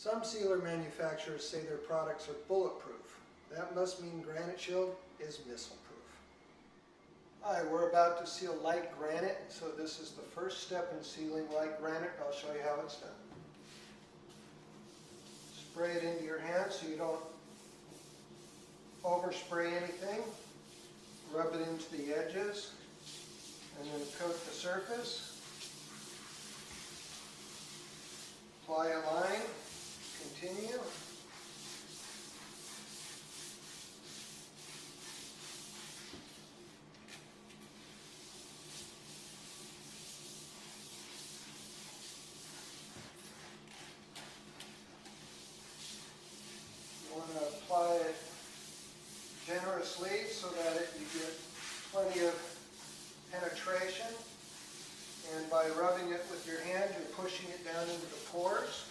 Some sealer manufacturers say their products are bulletproof. That must mean Granite Shield is missile-proof. Hi, we're about to seal light granite, so this is the first step in sealing light granite. I'll show you how it's done. Spray it into your hand so you don't overspray anything. Rub it into the edges and then coat the surface. Apply a line. Continue. You want to apply it generously so that you get plenty of penetration. And by rubbing it with your hand, you're pushing it down into the pores,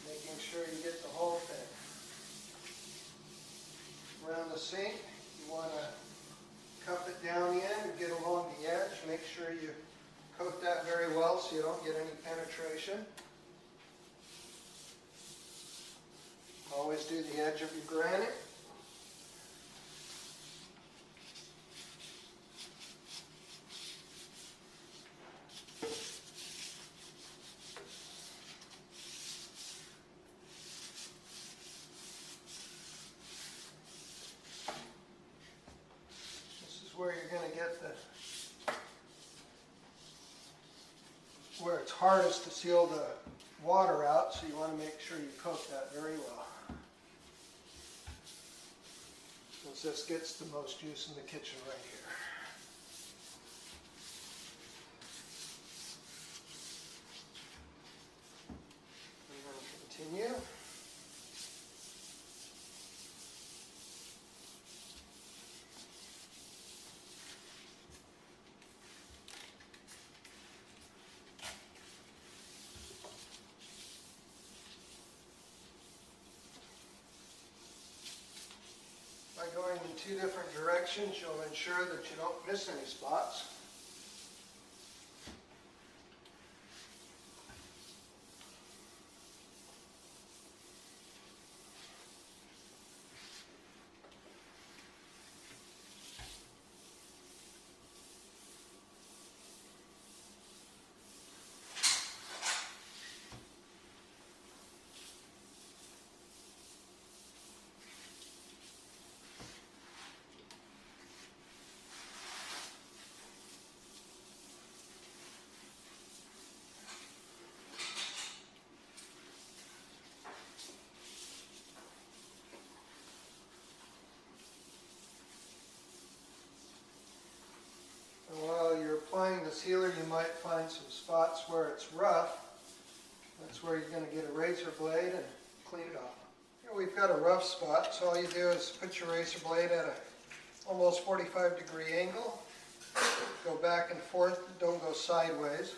making sure you get the whole thing. Around the sink, you want to cup it down the end and get along the edge. Make sure you coat that very well so you don't get any penetration. Always do the edge of your granite. Where you're going to get where it's hardest to seal the water out, so you want to make sure you coat that very well. Since this gets the most use in the kitchen right here. We're going to continue. By going in two different directions, you'll ensure that you don't miss any spots. While you're applying the sealer, you might find some spots where it's rough. That's where you're going to get a razor blade and clean it off. Here we've got a rough spot, so all you do is put your razor blade at a almost 45-degree angle. Go back and forth, don't go sideways.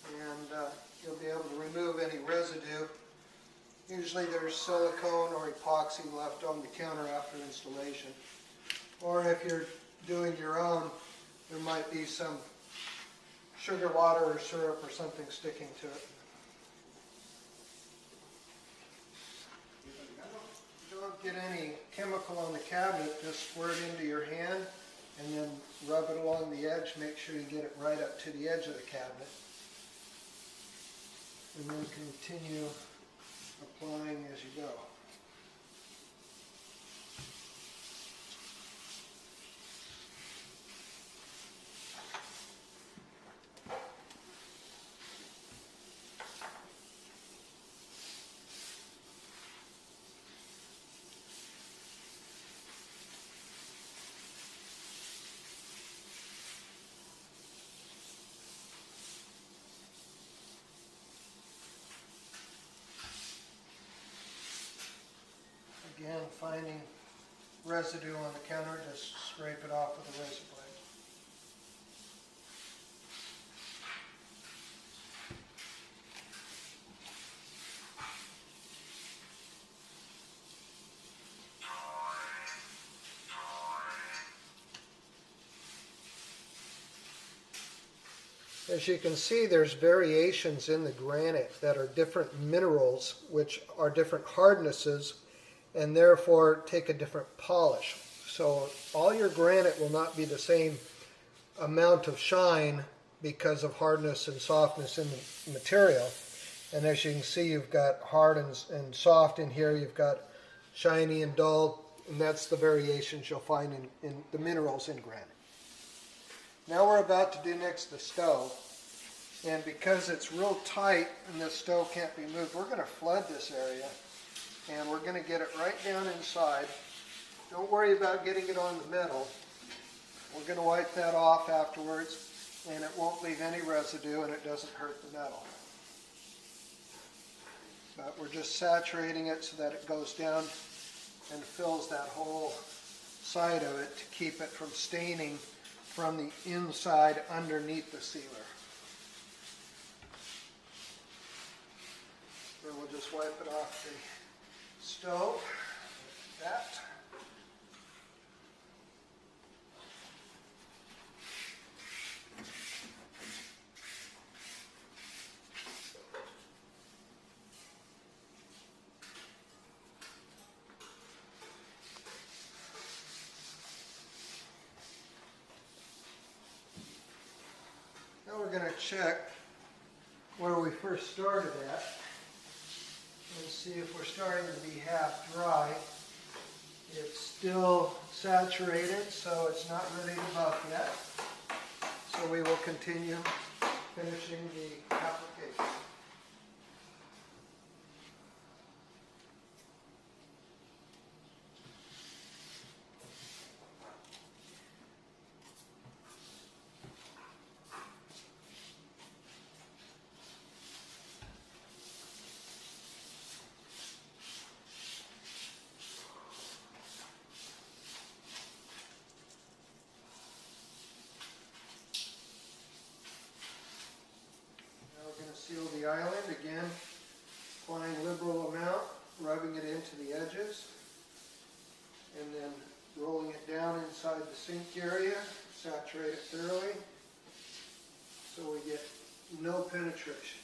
And you'll be able to remove any residue. Usually there's silicone or epoxy left on the counter after installation. Or if you're doing your own, there might be some sugar water or syrup or something sticking to it. If you don't get any chemical on the cabinet, just squirt it into your hand and then rub it along the edge. Make sure you get it right up to the edge of the cabinet. And then continue applying as you go. Again, finding residue on the counter, just scrape it off with a razor blade. As you can see, there's variations in the granite that are different minerals, which are different hardnesses, and therefore take a different polish. So all your granite will not be the same amount of shine because of hardness and softness in the material. And as you can see, you've got hard and soft in here, you've got shiny and dull, and that's the variations you'll find in the minerals in granite. Now we're about to do next the stove, and because it's real tight and this stove can't be moved, we're going to flood this area, and we're going to get it right down inside. Don't worry about getting it on the metal. We're going to wipe that off afterwards, and it won't leave any residue, and it doesn't hurt the metal. But we're just saturating it so that it goes down and fills that whole side of it to keep it from staining from the inside underneath the sealer. Then we'll just wipe it off the stove like that. Now we're going to check where we first started at and see if we're starting to be half dry. It's still saturated, so it's not ready to buff yet. So we will continue finishing the application. Seal the island again, applying liberal amount, rubbing it into the edges, and then rolling it down inside the sink area, saturate it thoroughly so we get no penetration.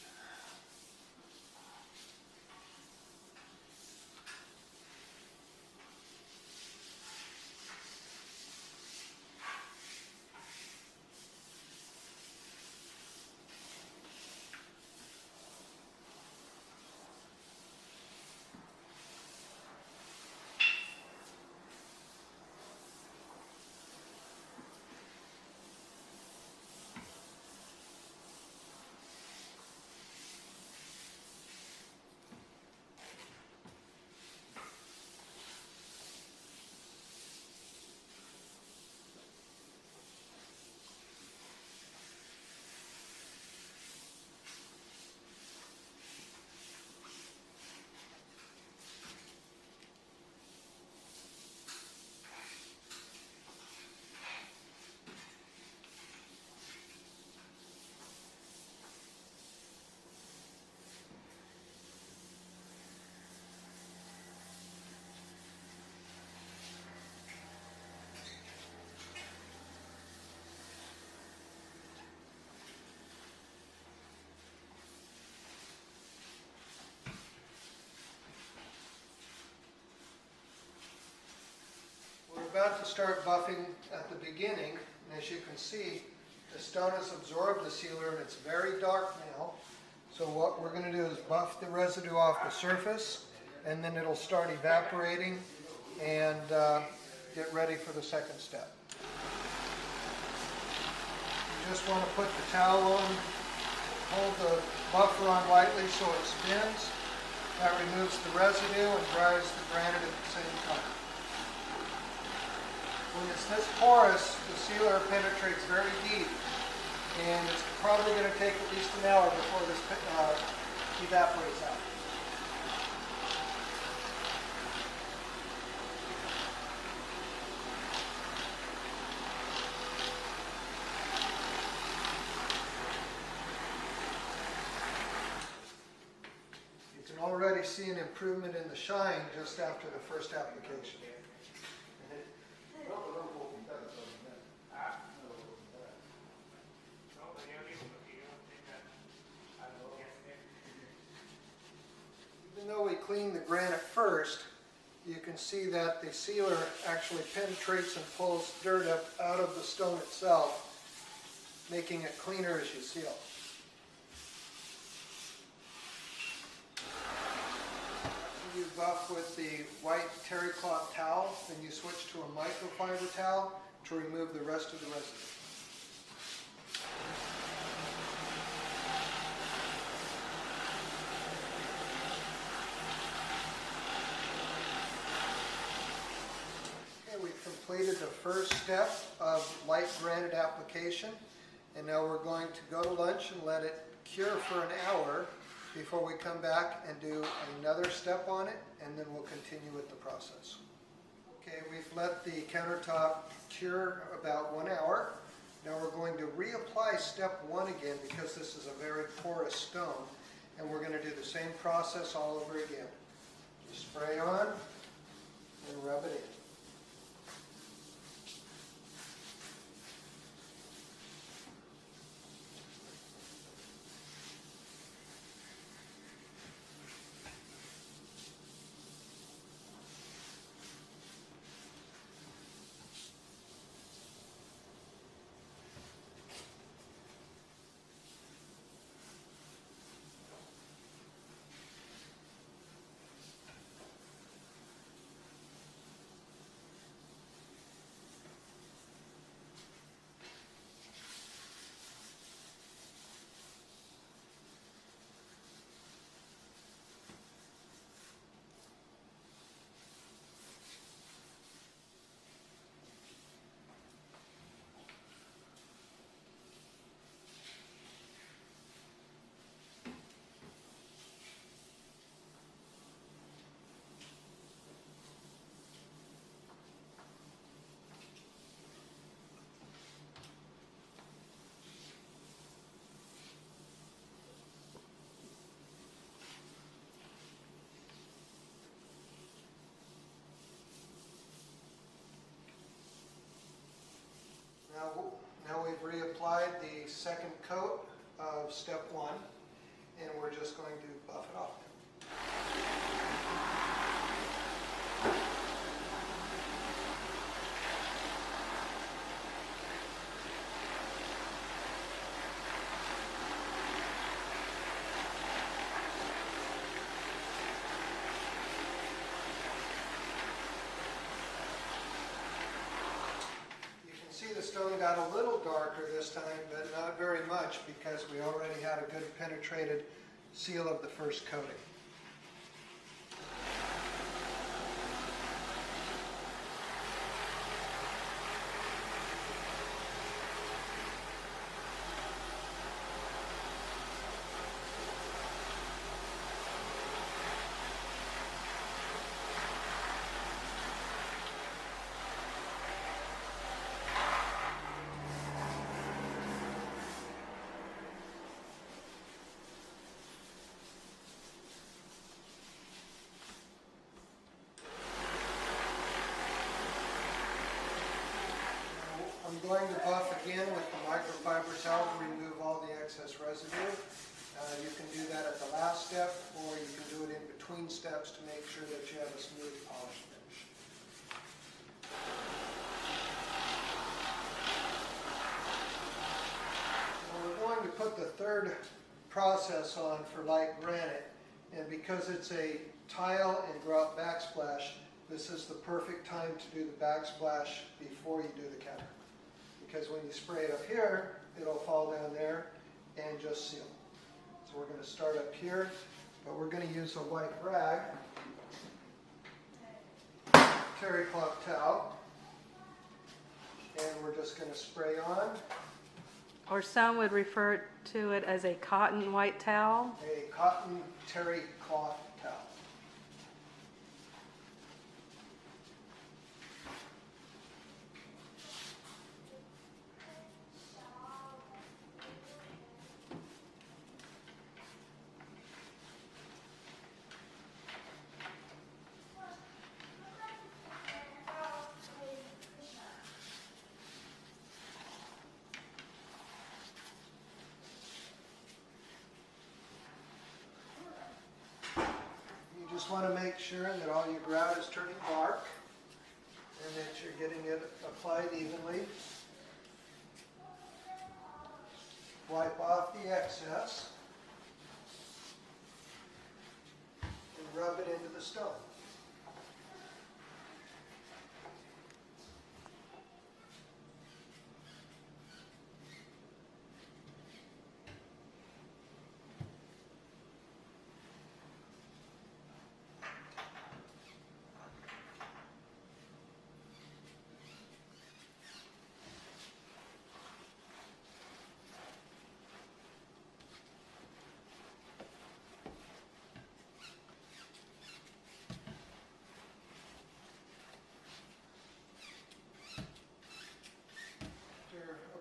About to start buffing at the beginning, and as you can see, the stone has absorbed the sealer and it's very dark now. So what we're going to do is buff the residue off the surface, and then it'll start evaporating and get ready for the second step. You just want to put the towel on, hold the buffer on lightly so it spins. That removes the residue and dries the granite at the same time. When it's this porous, the sealer penetrates very deep, and it's probably going to take at least an hour before this evaporates out. You can already see an improvement in the shine just after the first application. clean the granite first, you can see that the sealer actually penetrates and pulls dirt up out of the stone itself, making it cleaner as you seal. After you buff with the white terry cloth towel, then you switch to a microfiber towel to remove the rest of the residue. We've completed the first step of light granite application, and now we're going to go to lunch and let it cure for an hour before we come back and do another step on it, and then we'll continue with the process. Okay, we've let the countertop cure about 1 hour. Now we're going to reapply step 1 again because this is a very porous stone, and we're going to do the same process all over again. Just spray on and rub it in. Now we've reapplied the second coat of step 1, and we're just going to buff it off. See, the stone got a little darker this time, but not very much because we already had a good penetrated seal of the first coating. I'm going to buff again with the microfiber towel to remove all the excess residue. You can do that at the last step, or you can do it in between steps to make sure that you have a smooth polish finish. Well, we're going to put the third process on for light granite, and because it's a tile and drop backsplash, this is the perfect time to do the backsplash before you do the counter. Because when you spray it up here, it'll fall down there and just seal. So we're going to start up here, but we're going to use a white rag, terry cloth towel, and we're just going to spray on. Or some would refer to it as a cotton white towel. A cotton terry cloth towel. just want to make sure that all your grout is turning dark and that you're getting it applied evenly. Wipe off the excess and rub it into the stone.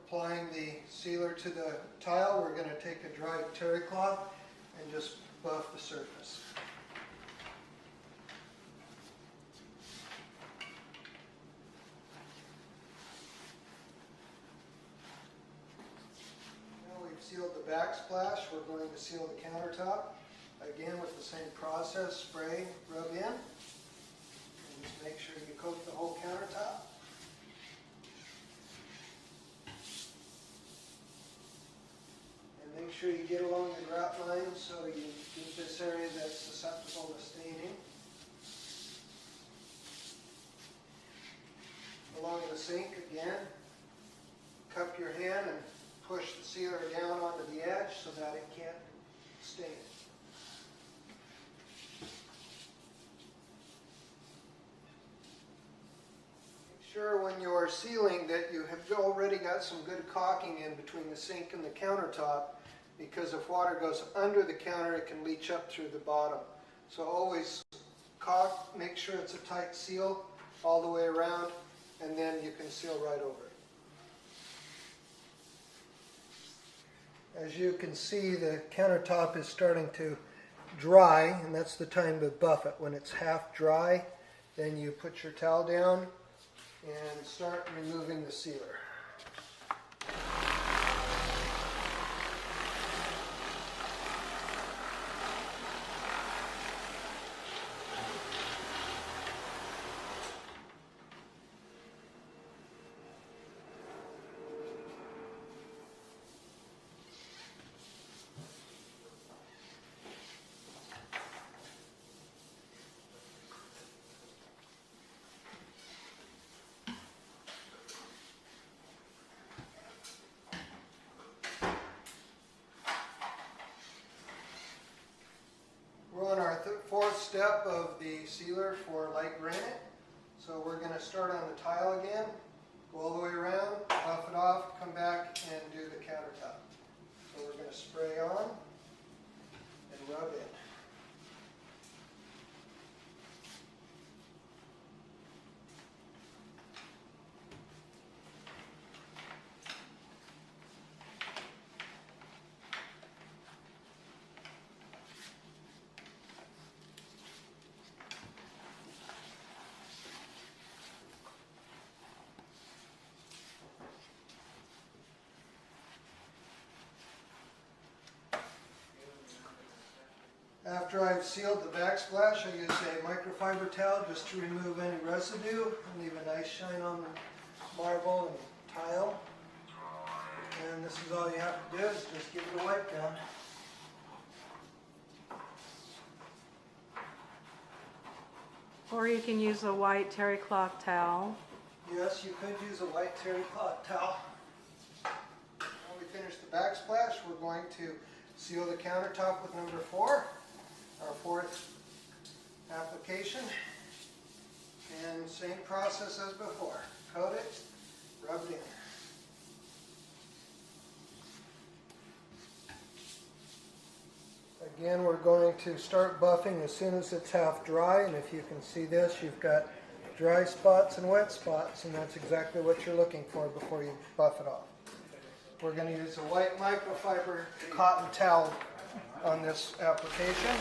Applying the sealer to the tile, we're going to take a dry terry cloth and just buff the surface. Now we've sealed the backsplash, we're going to seal the countertop. Again with the same process, spray, rub in, and just make sure you coat the whole countertop. Make sure you get along the grout line so you get this area that's susceptible to staining. Along the sink again, cup your hand and push the sealer down onto the edge so that it can't stain. Make sure when you're sealing that you have already got some good caulking in between the sink and the countertop, because if water goes under the counter, it can leach up through the bottom. So always caulk, make sure it's a tight seal all the way around, and then you can seal right over it. As you can see, the countertop is starting to dry, and that's the time to buff it. When it's half dry, then you put your towel down and start removing the sealer. We're on our fourth step of the sealer for light granite. So we're going to start on the tile again, go all the way around, buff it off, come back and do the countertop. So we're going to spray on and rub in. After I've sealed the backsplash, I use a microfiber towel just to remove any residue and leave a nice shine on the marble and tile. And this is all you have to do is just give it a wipe down. Or you can use a white terry cloth towel. Yes, you could use a white terry cloth towel. When we finish the backsplash, we're going to seal the countertop with number 4. Our fourth application, and same process as before. Coat it, rub it in. Again, we're going to start buffing as soon as it's half dry, and if you can see this, you've got dry spots and wet spots, and that's exactly what you're looking for before you buff it off. We're going to use a white microfiber cotton towel on this application.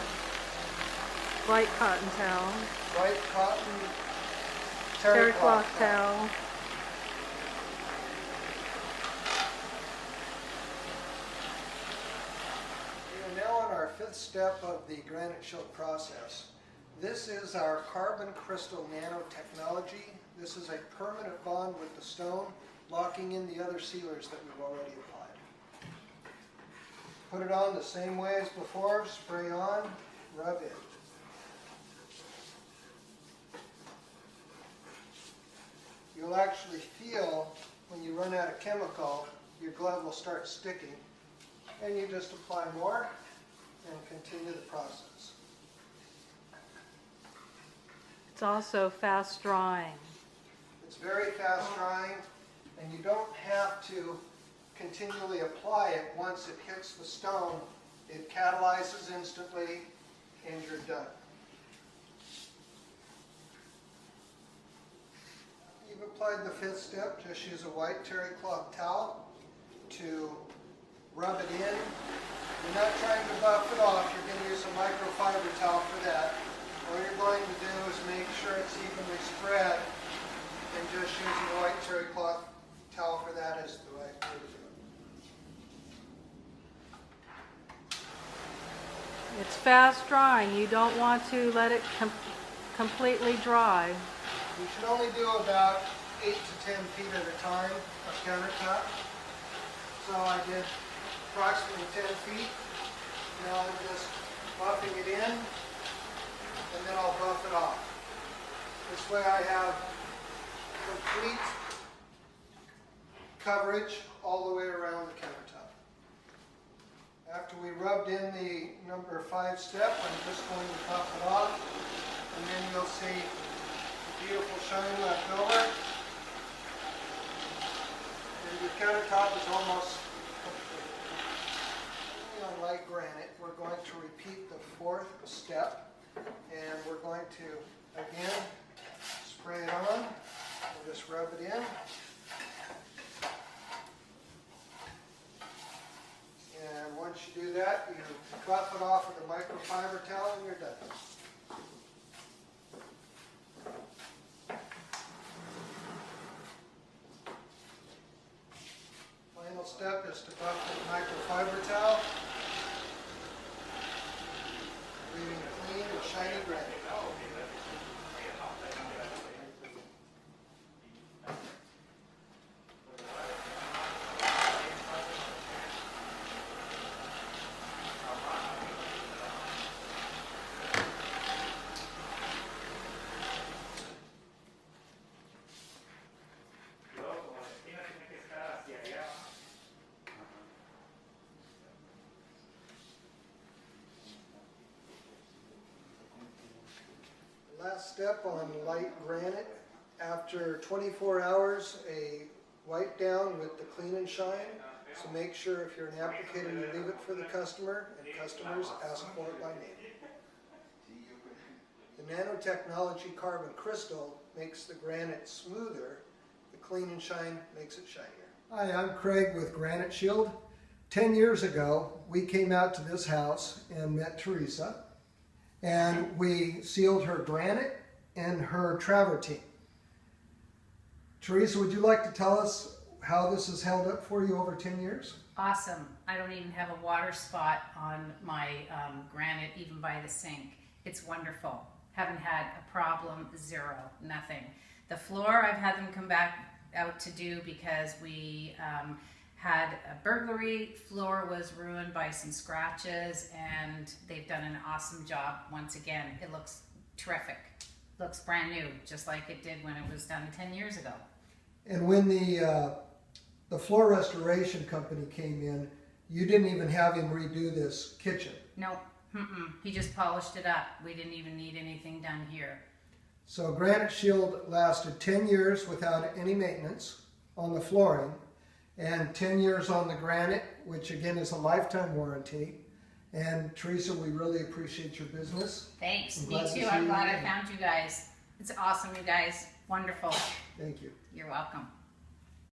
White cotton towel. White cotton Terry cloth towel. We are now on our 5th step of the Granite Shield process. This is our carbon crystal nanotechnology. This is a permanent bond with the stone, locking in the other sealers that we've already applied. Put it on the same way as before, spray on, rub in. You'll actually feel when you run out of chemical, your glove will start sticking, and you just apply more and continue the process. It's also fast drying. It's very fast drying, and you don't have to continually apply it. Once it hits the stone, it catalyzes instantly, and you're done. You've applied the fifth step. Just use a white terry cloth towel to rub it in. You're not trying to buff it off. You're going to use a microfiber towel for that. All you're going to do is make sure it's evenly spread, and just using a white terry cloth towel for that is the right way to do it. It's fast drying. You don't want to let it completely dry. You should only do about 8 to 10 feet at a time of countertop. So I did approximately 10 feet. Now I'm just buffing it in, and then I'll buff it off. This way I have complete coverage all the way around the countertop. After we rubbed in the number 5 step, I'm just going to buff it off, and then you'll see the beautiful shine left over. And your countertop is almost complete. On light granite, we're going to repeat the 4th step, and we're going to again spray it on and just rub it in. And once you do that, you buff it off with a microfiber towel and you're done. Final step is to buff with microfiber towel, leaving clean and shiny granite. Last step on light granite. After 24 hours, a wipe down with the clean and shine. So make sure if you're an applicator, you leave it for the customer, and customers ask for it by name. The nanotechnology carbon crystal makes the granite smoother. The clean and shine makes it shinier. Hi, I'm Craig with Granite Shield. 10 years ago, we came out to this house and met Teresa. And we sealed her granite and her travertine. Teresa, would you like to tell us how this has held up for you over 10 years? Awesome. I don't even have a water spot on my granite, even by the sink. It's wonderful. Haven't had a problem, zero, nothing. The floor, I've had them come back out to do because we had a burglary. Floor was ruined by some scratches, and they've done an awesome job once again. It looks terrific. Looks brand new, just like it did when it was done 10 years ago. And when the floor restoration company came in, you didn't even have him redo this kitchen. Nope. He just polished it up. We didn't even need anything done here. So Granite Shield lasted 10 years without any maintenance on the flooring, and 10 years on the granite, which again is a lifetime warranty. And Teresa, we really appreciate your business. Thanks. Me too. I'm glad I found you guys. It's awesome, you guys. Wonderful. Thank you. You're welcome.